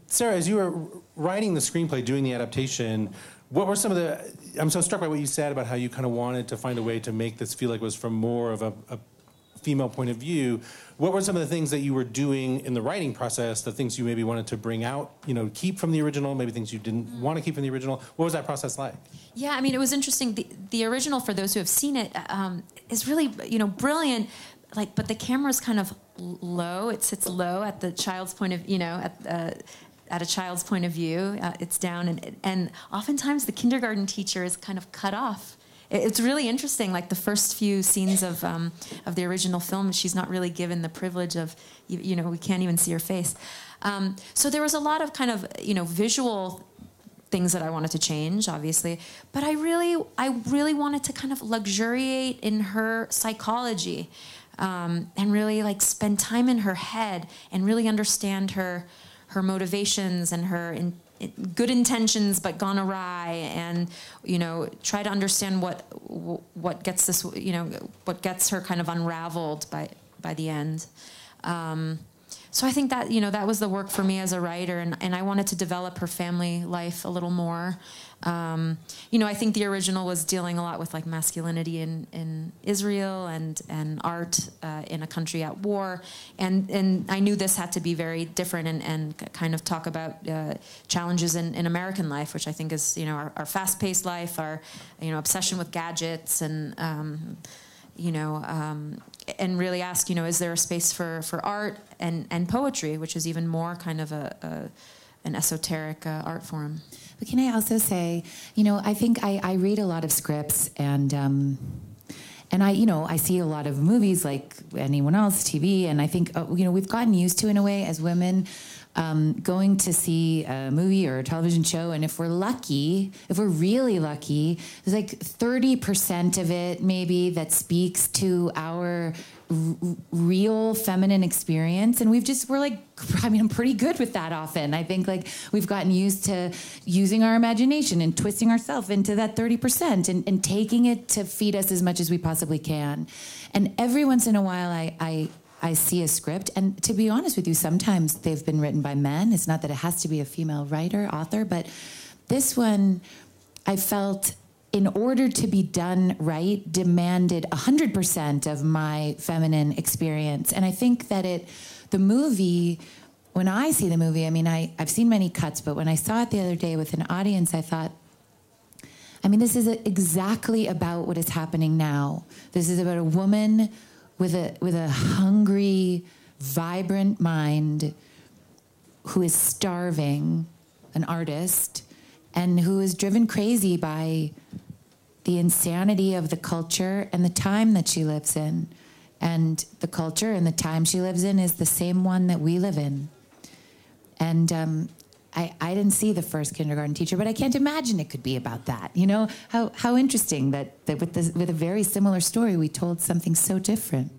Sarah, as you were writing the screenplay, doing the adaptation, what were some of the... I'm so struck by what you said about how you kind of wanted to find a way to make this feel like it was from more of a female point of view. What were some of the things that you were doing in the writing process, the things you maybe wanted to bring out, keep from the original, maybe things you didn't want to keep from the original? What was that process like? Yeah, I mean, it was interesting. The original, for those who have seen it, is really, brilliant. But the camera's kind of low. It sits low at the child's point of, at a child's point of view. It's down, and oftentimes the kindergarten teacher is kind of cut off. It's really interesting. Like the first few scenes of the original film, she's not really given the privilege of, we can't even see her face. So there was a lot of kind of, visual things that I wanted to change, obviously, but I really wanted to kind of luxuriate in her psychology, and really like spend time in her head and really understand her motivations and her good intentions but gone awry, and try to understand what gets this, what gets her kind of unraveled by the end. So I think that that was the work for me as a writer, and I wanted to develop her family life a little more. I think the original was dealing a lot with like masculinity in Israel and art in a country at war, and I knew this had to be very different and kind of talk about challenges in American life, which I think is our fast-paced life, our obsession with gadgets, and and really ask is there a space for art and poetry, which is even more kind of an esoteric art form. But can I also say, I think I read a lot of scripts, and I see a lot of movies like anyone else, TV, and I think, we've gotten used to, in a way, as women, going to see a movie or a television show, and if we're really lucky, there's like 30% of it maybe that speaks to our real feminine experience, and I'm pretty good with that often. I think like we've gotten used to using our imagination and twisting ourselves into that 30% and taking it to feed us as much as we possibly can. And every once in a while I see a script, and to be honest with you, sometimes they've been written by men. It's not that it has to be a female author, but this one I felt, in order to be done right, demanded 100% of my feminine experience. And I think that the movie, when I see the movie, I mean, I've seen many cuts, but when I saw it the other day with an audience, I thought, this is exactly about what is happening now. This is about a woman with a hungry, vibrant mind who is starving, an artist, and who is driven crazy by the insanity of the culture and the time that she lives in. And the culture and the time she lives in is the same one that we live in. And I didn't see the first kindergarten teacher, but I can't imagine it could be about that. How interesting that with a very similar story, we told something so different.